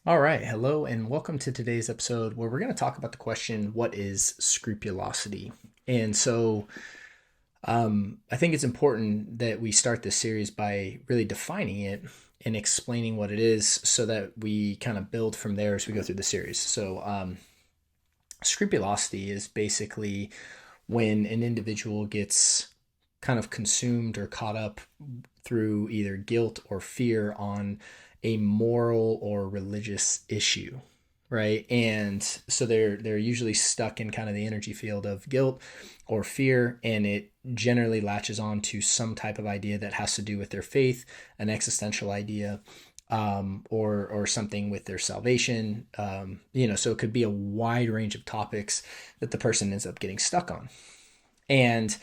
All right, hello, and welcome to today's episode where we're going to talk about the question, what is scrupulosity? And so I think it's important that we start this series by really defining it and explaining what it is so that we kind of build from there as we go through the series. So, scrupulosity is basically when an individual gets kind of consumed or caught up through either guilt or fear on a moral or religious issue, right? And so they're usually stuck in kind of the energy field of guilt or fear, and it generally latches on to some type of idea that has to do with their faith, an existential idea, or something with their salvation. So it could be a wide range of topics that the person ends up getting stuck on. And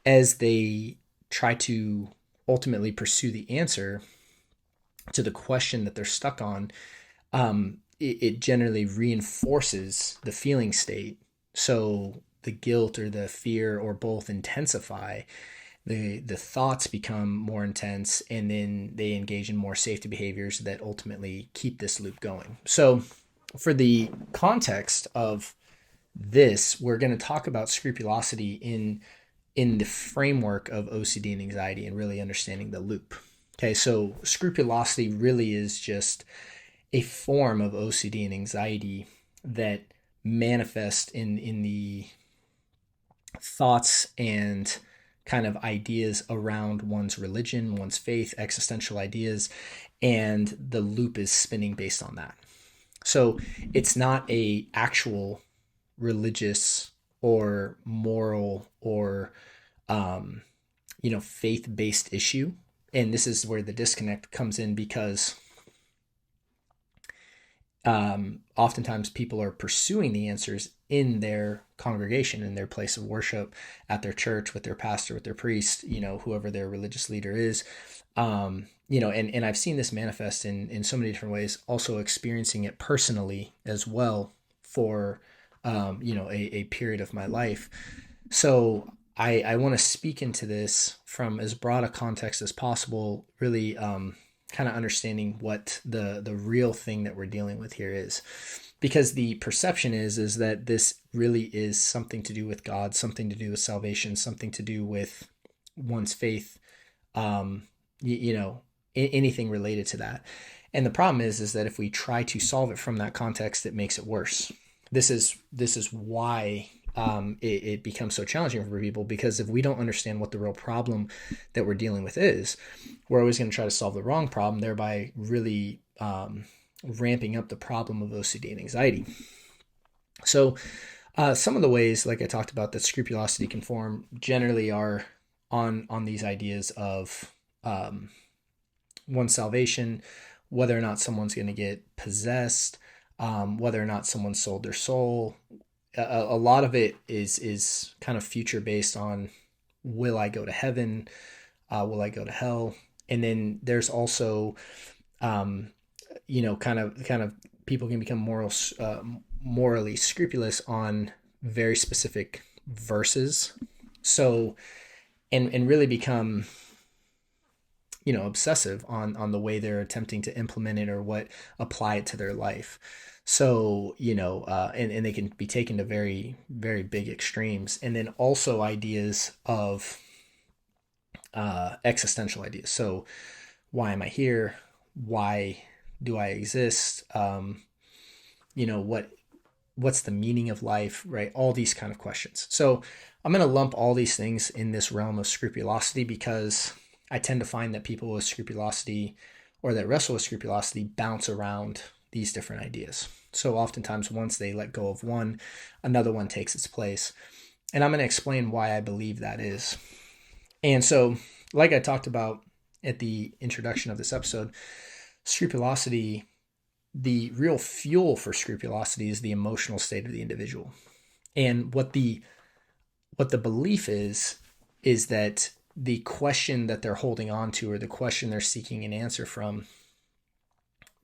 as they try to ultimately pursue the answer to the question that they're stuck on, it generally reinforces the feeling state. So the guilt or the fear or both intensify. The thoughts become more intense, and then they engage in more safety behaviors that ultimately keep this loop going. So, for the context of this, we're going to talk about scrupulosity in the framework of OCD and anxiety and really understanding the loop. Okay, so scrupulosity really is just a form of OCD and anxiety that manifest in the thoughts and kind of ideas around one's religion, one's faith, existential ideas, and the loop is spinning based on that. So it's not a actual religious or moral or faith-based issue. And this is where the disconnect comes in because oftentimes people are pursuing the answers in their congregation, in their place of worship, at their church, with their pastor, with their priest, whoever their religious leader is. And I've seen this manifest in so many different ways, also experiencing it personally as well for, a period of my life. So I want to speak into this from as broad a context as possible, really kind of understanding what the real thing that we're dealing with here is. Because the perception is that this really is something to do with God, something to do with salvation, something to do with one's faith, um, anything related to that. And the problem is that if we try to solve it from that context, it makes it worse. This is why it becomes so challenging for people, because if we don't understand what the real problem that we're dealing with is, we're always going to try to solve the wrong problem, thereby really ramping up the problem of OCD and anxiety. So some of the ways, like I talked about, that scrupulosity can form generally are on these ideas of one's salvation, whether or not someone's going to get possessed, whether or not someone sold their soul. A lot of it is kind of future based on, will I go to heaven? Will I go to hell? And then there's also, kind of people can become morally scrupulous on very specific verses. So, and really become, obsessive on the way they're attempting to implement it or what apply it to their life. So, and they can be taken to very, very big extremes. And then also ideas of existential ideas. So, why am I here? Why do I exist? What's the meaning of life, right? All these kind of questions. So I'm going to lump all these things in this realm of scrupulosity because I tend to find that people with scrupulosity or that wrestle with scrupulosity bounce around these different ideas. So oftentimes once they let go of one, another one takes its place. And I'm going to explain why I believe that is. And so, like I talked about at the introduction of this episode, scrupulosity, the real fuel for scrupulosity is the emotional state of the individual. And what the belief is that the question that they're holding on to, or the question they're seeking an answer from,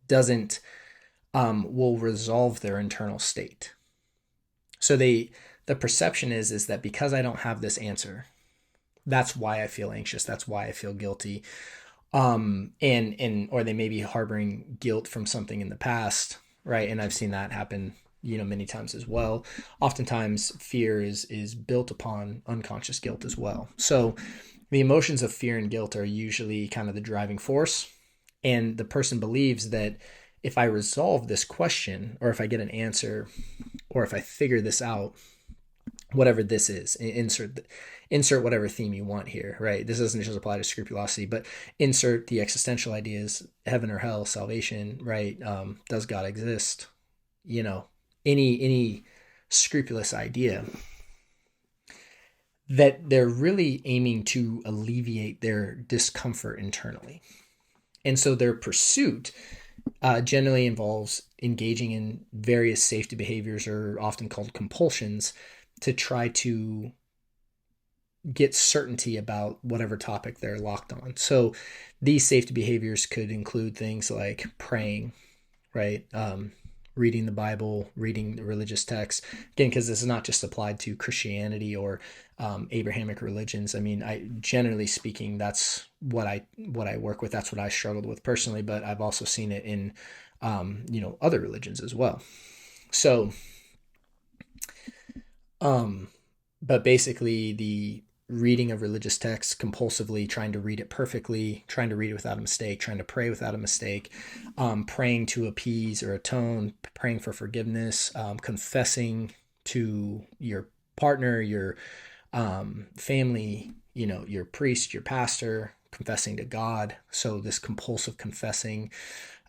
doesn't will resolve their internal state. So the perception is that because I don't have this answer, that's why I feel anxious, that's why I feel guilty, And or they may be harboring guilt from something in the past, right? And I've seen that happen, many times as well. Oftentimes fear is built upon unconscious guilt as well. So the emotions of fear and guilt are usually kind of the driving force, and the person believes that if I resolve this question, or if I get an answer, or if I figure this out, whatever this is, insert whatever theme you want here, right? This doesn't just apply to scrupulosity, but insert the existential ideas: heaven or hell, salvation, right? Does God exist? you know any scrupulous idea, that they're really aiming to alleviate their discomfort internally. And so their pursuit generally involves engaging in various safety behaviors, or often called compulsions, to try to get certainty about whatever topic they're locked on. So these safety behaviors could include things like praying, right? Reading the Bible, reading the religious texts. Again, because this is not just applied to Christianity or Abrahamic religions. I mean, generally speaking, that's what I work with. That's what I struggled with personally. But I've also seen it in other religions as well. So, but basically, the reading of religious texts compulsively, trying to read it perfectly, trying to read it without a mistake, trying to pray without a mistake, praying to appease or atone, praying for forgiveness, confessing to your partner, your family, your priest, your pastor, confessing to God. So this compulsive confessing,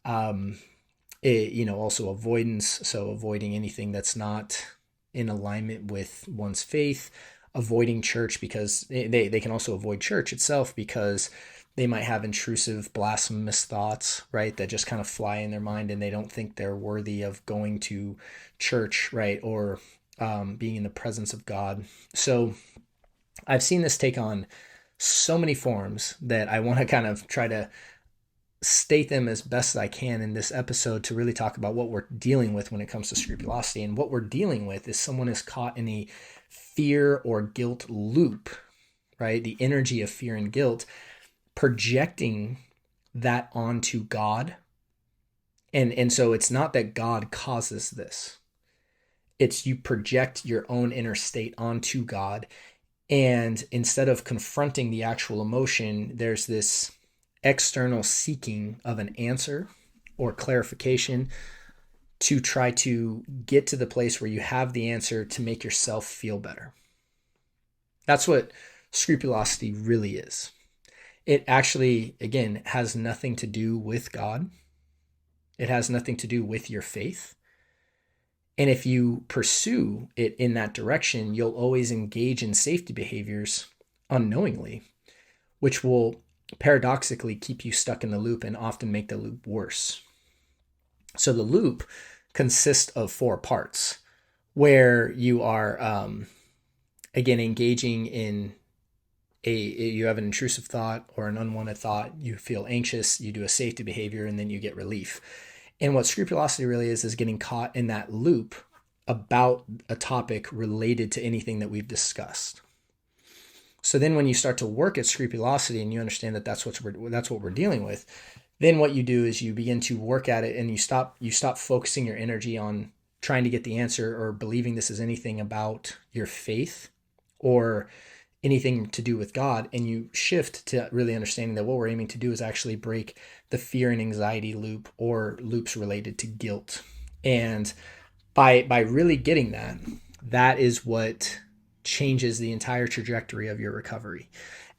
also avoidance. So avoiding anything that's not in alignment with one's faith, avoiding church, because they can also avoid church itself because they might have intrusive, blasphemous thoughts, right, that just kind of fly in their mind, and they don't think they're worthy of going to church, right, or being in the presence of God. So I've seen this take on so many forms that I want to kind of try to state them as best as I can in this episode, to really talk about what we're dealing with when it comes to scrupulosity. And what we're dealing with is someone is caught in a fear or guilt loop, right? The energy of fear and guilt, projecting that onto God. And so it's not that God causes this. It's you project your own inner state onto God. And instead of confronting the actual emotion, there's this external seeking of an answer or clarification to try to get to the place where you have the answer to make yourself feel better. That's what scrupulosity really is. It actually, again, has nothing to do with God. It has nothing to do with your faith. And if you pursue it in that direction, you'll always engage in safety behaviors unknowingly, which will paradoxically keep you stuck in the loop and often make the loop worse. So the loop consists of 4 parts, where you are, again, engaging in you have an intrusive thought or an unwanted thought, you feel anxious, you do a safety behavior, and then you get relief. And what scrupulosity really is getting caught in that loop about a topic related to anything that we've discussed. So then when you start to work at scrupulosity and you understand that that's what we're dealing with, then what you do is you begin to work at it, and you stop focusing your energy on trying to get the answer or believing this is anything about your faith or anything to do with God, and you shift to really understanding that what we're aiming to do is actually break the fear and anxiety loop, or loops related to guilt. And by really getting that is what changes the entire trajectory of your recovery.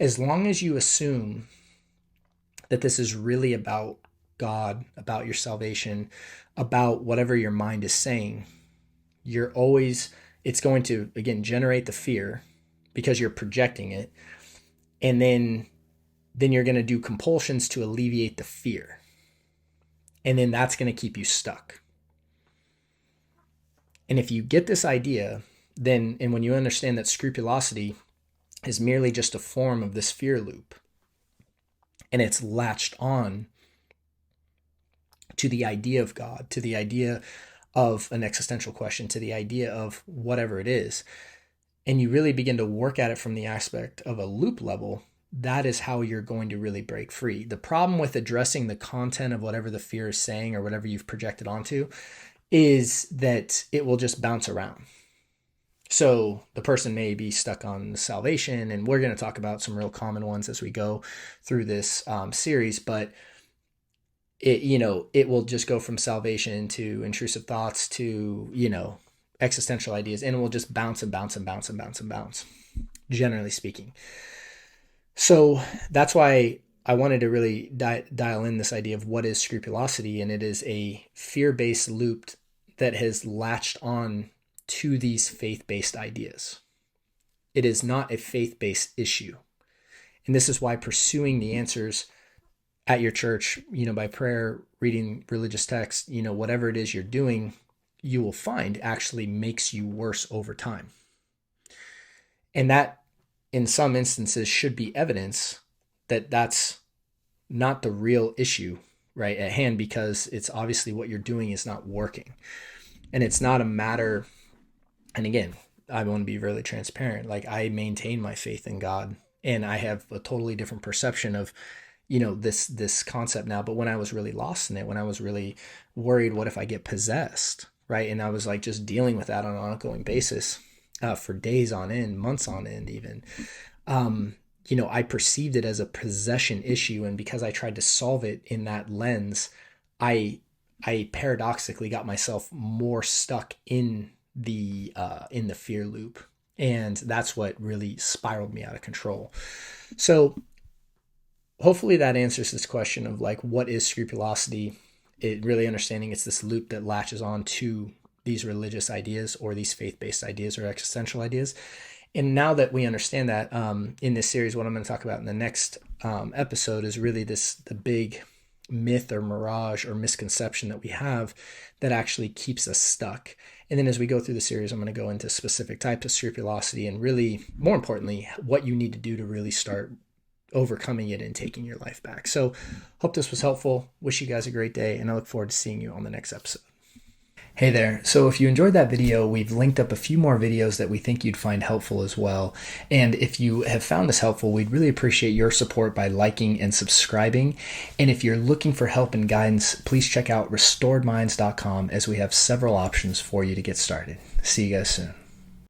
As long as you assume that this is really about God, about your salvation, about whatever your mind is saying, it's going to, again, generate the fear because you're projecting it. And then you're going to do compulsions to alleviate the fear. And then that's going to keep you stuck. And if you get this idea, and when you understand that scrupulosity is merely just a form of this fear loop, and it's latched on to the idea of God, to the idea of an existential question, to the idea of whatever it is, and you really begin to work at it from the aspect of a loop level, that is how you're going to really break free. The problem with addressing the content of whatever the fear is saying or whatever you've projected onto is that it will just bounce around. So the person may be stuck on salvation, and we're going to talk about some real common ones as we go through this series, but it will just go from salvation to intrusive thoughts to, existential ideas, and it will just bounce and bounce and bounce and bounce and bounce, generally speaking. So that's why I wanted to really dial in this idea of what is scrupulosity, and it is a fear-based loop that has latched on to these faith-based ideas. It is not a faith-based issue. And this is why pursuing the answers at your church, by prayer, reading religious texts, whatever it is you're doing, you will find actually makes you worse over time. And that, in some instances, should be evidence that that's not the real issue, right, at hand, because it's obviously what you're doing is not working. And it's not a matter, and again, I want to be really transparent. Like, I maintain my faith in God, and I have a totally different perception of, this concept now. But when I was really lost in it, when I was really worried, what if I get possessed, right? And I was like just dealing with that on an ongoing basis for days on end, months on end even. I perceived it as a possession issue. And because I tried to solve it in that lens, I paradoxically got myself more stuck in the fear loop. And that's what really spiraled me out of control. So hopefully that answers this question of like, what is scrupulosity? It really understanding it's this loop that latches on to these religious ideas or these faith-based ideas or existential ideas. And now that we understand that, in this series, what I'm going to talk about in the next episode is really the big myth or mirage or misconception that we have that actually keeps us stuck. And then as we go through the series, I'm going to go into specific types of scrupulosity and really, more importantly, what you need to do to really start overcoming it and taking your life back. So hope this was helpful. Wish you guys a great day, and I look forward to seeing you on the next episode. Hey there. So if you enjoyed that video, we've linked up a few more videos that we think you'd find helpful as well. And if you have found this helpful, we'd really appreciate your support by liking and subscribing. And if you're looking for help and guidance, please check out restoredminds.com, as we have several options for you to get started. See you guys soon.